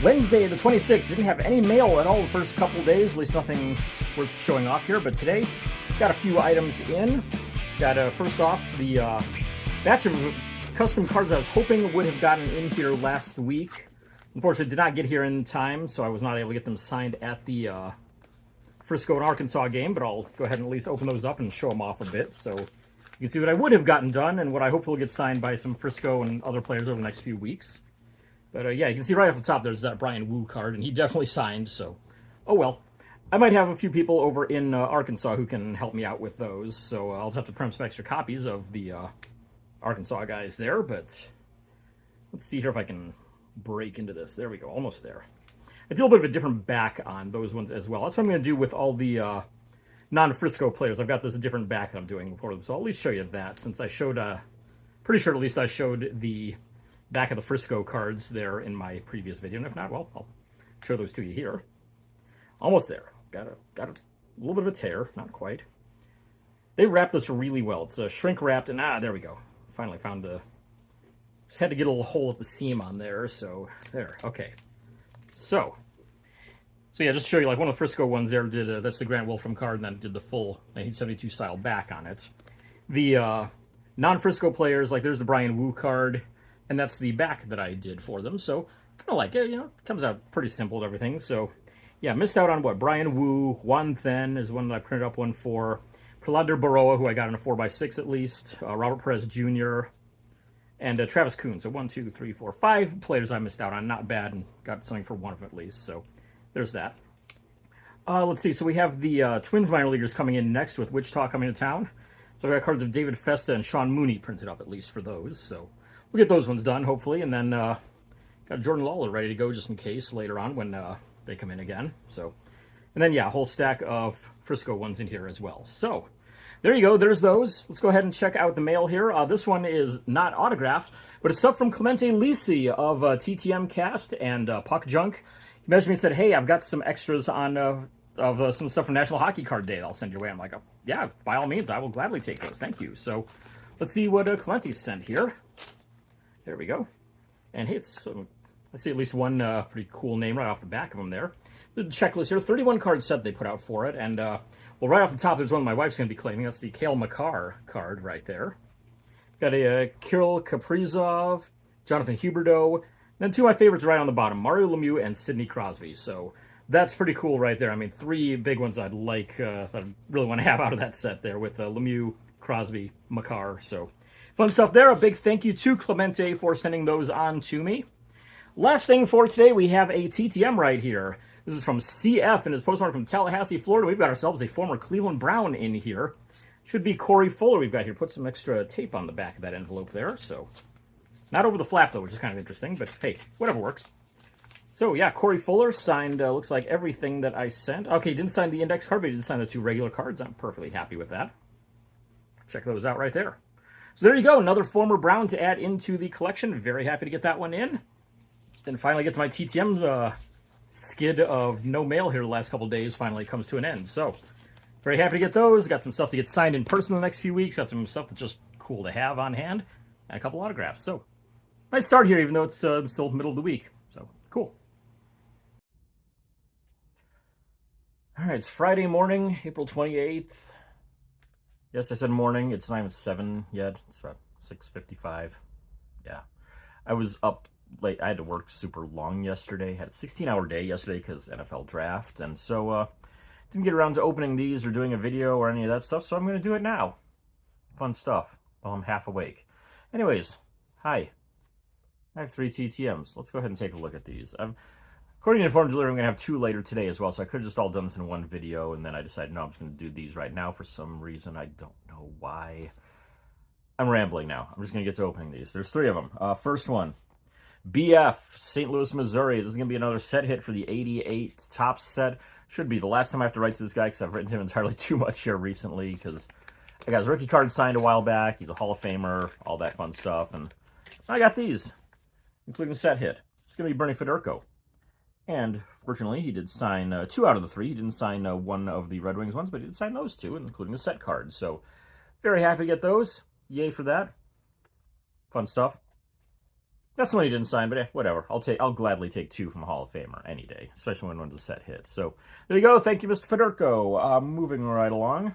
Wednesday the 26th. Didn't have any mail at all the first couple days, at least nothing worth showing off here, but today got a few items in. Got first off the batch of custom cards I was hoping would have gotten in here last week. Unfortunately, did not get here in time, so I was not able to get them signed at the Frisco and Arkansas game, but I'll go ahead and at least open those up and show them off a bit, so you can see what I would have gotten done and what I hope will get signed by some Frisco and other players over the next few weeks. But yeah, you can see right off the top there's that Brian Wu card, and he definitely signed, so oh well. I might have a few people over in Arkansas who can help me out with those, so I'll just have to print some extra copies of the Arkansas guys there, but let's see here if I can break into this. There we go, almost there. I did a little bit of a different back on those ones as well. That's what I'm going to do with all the non-Frisco players. I've got this a different back that I'm doing for them, so I'll at least show you that, since I showed, pretty sure at least I showed the back of the Frisco cards there in my previous video, and if not, well, I'll show those to you here. Almost there. Got a little bit of a tear, not quite. They wrapped this really well. It's shrink wrapped, and there we go. Finally found just had to get a little hole at the seam on there, so there, okay. So yeah, just to show you, like one of the Frisco ones there did, that's the Grant Wolfram card, and then did the full 1972 style back on it. The non-Frisco players, like there's the Brian Wu card, and that's the back that I did for them, so kind of like it, you know, it comes out pretty simple and everything, so yeah, missed out on what? Brian Wu, Juan Then is one that I printed up one for, Prelander Baroa, who I got in a 4x6 at least, Robert Perez Jr., and Travis Kuhn. So 1, 2, 3, 4, 5 players I missed out on. Not bad, and got something for one of them at least, so there's that. Let's see, so we have the Twins minor leaguers coming in next with Wichita coming to town. So I got cards of David Festa and Sean Mooney printed up at least for those, so we'll get those ones done, hopefully, and then got Jordan Lawler ready to go just in case later on when they come in again. So, and then, yeah, a whole stack of Frisco ones in here as well. So, there you go. There's those. Let's go ahead and check out the mail here. This one is not autographed, but it's stuff from Clemente Lisi of TTM Cast and Puck Junk. He messaged me and said, hey, I've got some extras on of some stuff from National Hockey Card Day that I'll send your way. I'm like, oh, yeah, by all means, I will gladly take those. Thank you. So, let's see what Clemente sent here. There we go. And hey, it's, I see at least one pretty cool name right off the back of them there. The checklist here, 31 card set they put out for it. And, well, right off the top, there's one my wife's going to be claiming. That's the Cale Makar card right there. Got a Kirill Kaprizov, Jonathan Huberdeau. Then two of my favorites right on the bottom, Mario Lemieux and Sidney Crosby. So that's pretty cool right there. I mean, three big ones I'd like, that I really want to have out of that set there with Lemieux, Crosby, Makar. So fun stuff there. A big thank you to Clemente for sending those on to me. Last thing for today, we have a TTM right here. This is from CF and his postmark from Tallahassee, Florida. We've got ourselves a former Cleveland Brown in here. Should be Corey Fuller we've got here. Put some extra tape on the back of that envelope there. So, not over the flap though, which is kind of interesting, but hey, whatever works. So yeah, Corey Fuller signed, looks like everything that I sent. Okay, didn't sign the index card, but he did sign the two regular cards. I'm perfectly happy with that. Check those out right there. So there you go, another former Brown to add into the collection. Very happy to get that one in. And finally gets my TTM skid of no mail here the last couple days finally comes to an end. So, very happy to get those. Got some stuff to get signed in person the next few weeks. Got some stuff that's just cool to have on hand. And a couple autographs. So, nice start here even though it's still middle of the week. So, cool. Alright, it's Friday morning, April 28th. Yes, I said morning. It's not even 7 yet. It's about 6:55. Yeah. I was up late. I had to work super long yesterday. Had a 16-hour day yesterday because NFL draft, and so didn't get around to opening these or doing a video or any of that stuff, so I'm going to do it now. Fun stuff while I'm half awake. Anyways, hi. I have 3 TTMs. Let's go ahead and take a look at these. According to Informed Delivery, I'm going to have 2 later today as well, so I could have just all done this in one video, and then I decided, no, I'm just going to do these right now for some reason. I don't know why. I'm rambling now. I'm just going to get to opening these. There's 3 of them. First one. BF, St. Louis, Missouri. This is going to be another set hit for the 88 top set. Should be the last time I have to write to this guy because I've written to him entirely too much here recently because I got his rookie card signed a while back. He's a Hall of Famer, all that fun stuff. And I got these, including the set hit. It's going to be Bernie Federko. And fortunately, he did sign 2 out of the 3. He didn't sign one of the Red Wings ones, but he did sign those 2, including the set card. So very happy to get those. Yay for that. Fun stuff. That's the one he didn't sign, but whatever. I'll gladly take 2 from a Hall of Famer any day, especially when one's a set hit. So there you go. Thank you, Mr. Federico. Moving right along,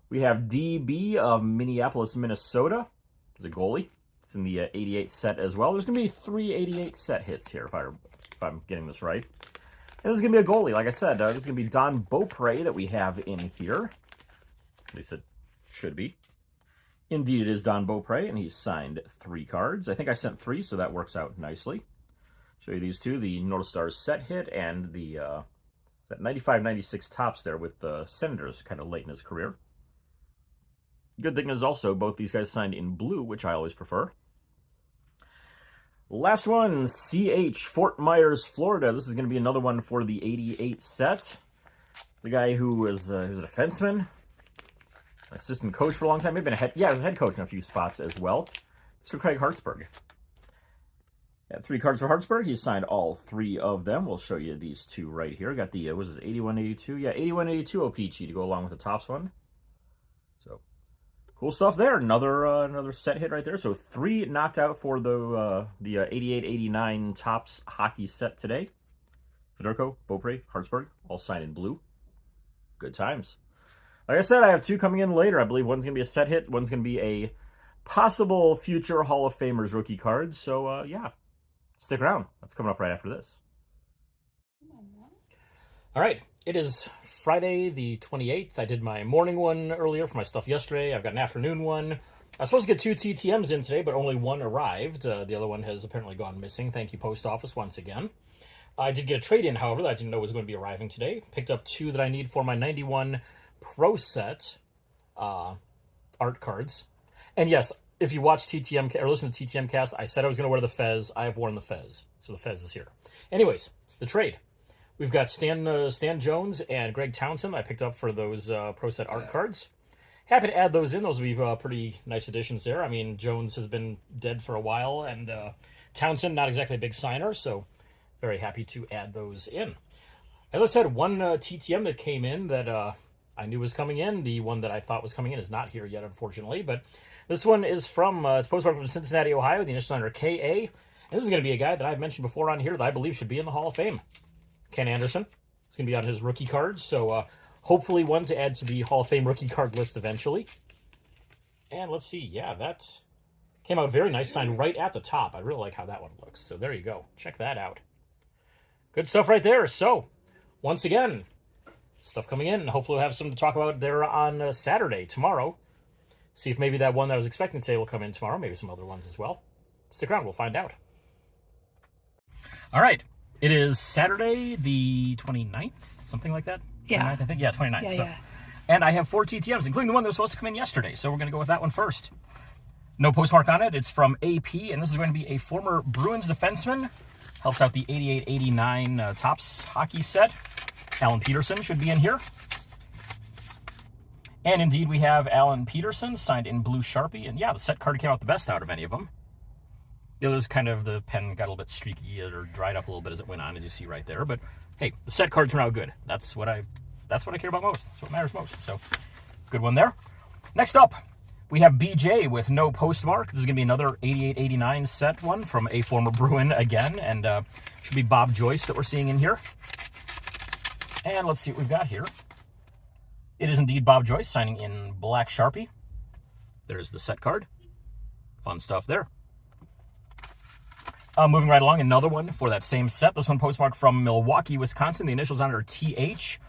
we have DB of Minneapolis, Minnesota. He's a goalie. It's in the 88 set as well. There's going to be 3 88 set hits here, if I'm getting this right. And this is going to be a goalie, like I said. This is going to be Don Beaupre that we have in here. At least it should be. Indeed, it is Don Beaupre, and he's signed 3 cards. I think I sent 3, so that works out nicely. Show you these 2, the North Stars set hit and the that 95-96 tops there with the Senators kind of late in his career. Good thing is also both these guys signed in blue, which I always prefer. Last one, CH, Fort Myers, Florida. This is going to be another one for the 88 set. The guy who was a defenseman. Assistant coach for a long time. Maybe been he was a head coach in a few spots as well. Mr. Craig Hartsburg. Got 3 cards for Hartsburg. He signed all 3 of them. We'll show you these 2 right here. Got the, was this 81-82? Yeah, 81-82 OPG to go along with the Topps one. So, cool stuff there. Another set hit right there. So, 3 knocked out for the 88-89 Topps hockey set today. Federico, Beaupre, Hartsburg, all signed in blue. Good times. Like I said, I have 2 coming in later. I believe one's going to be a set hit. One's going to be a possible future Hall of Famers rookie card. So, yeah, stick around. That's coming up right after this. All right. It is Friday the 28th. I did my morning one earlier for my stuff yesterday. I've got an afternoon one. I was supposed to get 2 TTMs in today, but only 1 arrived. The other one has apparently gone missing. Thank you, Post Office, once again. I did get a trade-in, however, that I didn't know was going to be arriving today. Picked up 2 that I need for my 91 Pro Set art cards. And yes, if you watch TTM or listen to TTM Cast, I said I was going to wear the Fez. I have worn the Fez, so the Fez is here. Anyways, the trade. We've got Stan Jones and Greg Townsend I picked up for those Pro Set art cards. Happy to add those in. Those will be pretty nice additions there. I mean, Jones has been dead for a while, and Townsend, not exactly a big signer, so very happy to add those in. As I said, one TTM that came in that I knew was coming in. The one that I thought was coming in is not here yet, unfortunately. But this one is from, it's postmarked from Cincinnati, Ohio, the initial under KA. And this is going to be a guy that I've mentioned before on here that I believe should be in the Hall of Fame. Ken Anderson. It's going to be on his rookie cards. So hopefully one to add to the Hall of Fame rookie card list eventually. And let's see. Yeah, that came out very nice. Signed right at the top. I really like how that one looks. So there you go. Check that out. Good stuff right there. So once again, stuff coming in, and hopefully we'll have something to talk about there on Saturday, tomorrow. See if maybe that one that I was expecting today will come in tomorrow, maybe some other ones as well. Stick around, we'll find out. All right, it is Saturday the 29th, something like that? Yeah. 29th, I think, yeah, 29th. Yeah, so. yeah. And I have 4 TTMs, including the one that was supposed to come in yesterday, so we're going to go with that one first. No postmark on it, it's from AP, and this is going to be a former Bruins defenseman. Helps out the 88-89 Topps hockey set. Alan Peterson should be in here. And indeed, we have Alan Peterson signed in blue Sharpie. And yeah, the set card came out the best out of any of them. The others kind of, the pen got a little bit streaky or dried up a little bit as it went on, as you see right there. But hey, the set cards turned out good. That's what I care about most. That's what matters most. So, good one there. Next up, we have BJ with no postmark. This is going to be another 88-89 set one from a former Bruin again. And should be Bob Joyce that we're seeing in here. And let's see what we've got here. It is indeed Bob Joyce signing in black Sharpie. There's the set card. Fun stuff there. Moving right along, another one for that same set. This one postmarked from Milwaukee, Wisconsin. The initials on it are TH.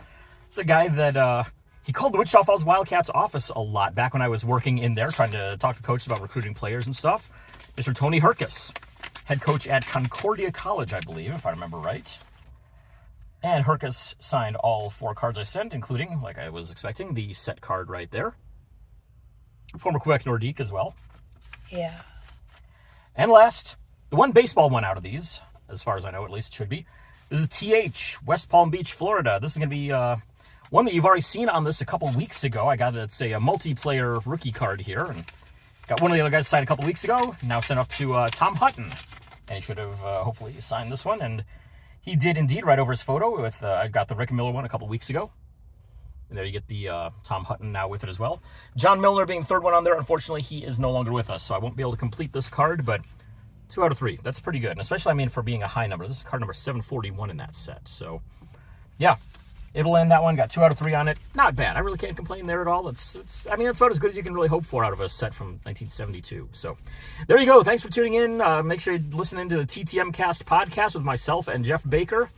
It's a guy that he called the Wichita Falls Wildcats office a lot back when I was working in there, trying to talk to coaches about recruiting players and stuff. Mr. Tony Herkus, head coach at Concordia College, I believe, if I remember right. And Herkus signed all 4 cards I sent, including, like I was expecting, the set card right there. Former Quebec Nordique as well. Yeah. And last, the one baseball one out of these, as far as I know, at least it should be. This is TH, West Palm Beach, Florida. This is going to be one that you've already seen on this a couple weeks ago. I got, let's say, a multiplayer rookie card here. And got one of the other guys signed a couple weeks ago. Now sent off to Tom Hutton. And he should have hopefully signed this one. And he did indeed right over his photo with, I got the Rick Miller one a couple weeks ago. And there you get the Tom Hutton now with it as well. John Milner being the third one on there. Unfortunately, he is no longer with us, so I won't be able to complete this card, but 2 out of 3. That's pretty good. And especially, I mean, for being a high number. This is card number 741 in that set. So, yeah. It'll end that one. Got 2 out of 3 on it. Not bad. I really can't complain there at all. I mean, that's about as good as you can really hope for out of a set from 1972. So, there you go. Thanks for tuning in. Make sure you listen into the TTM Cast podcast with myself and Jeff Baker.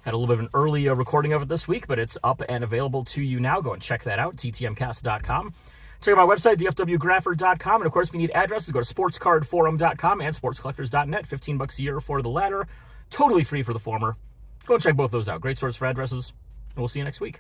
Had a little bit of an early recording of it this week, but it's up and available to you now. Go and check that out, ttmcast.com. Check out my website, dfwgrapher.com. And, of course, if you need addresses, go to sportscardforum.com and sportscollectors.net. $15 a year for the latter. Totally free for the former. Go and check both those out. Great source for addresses. And we'll see you next week.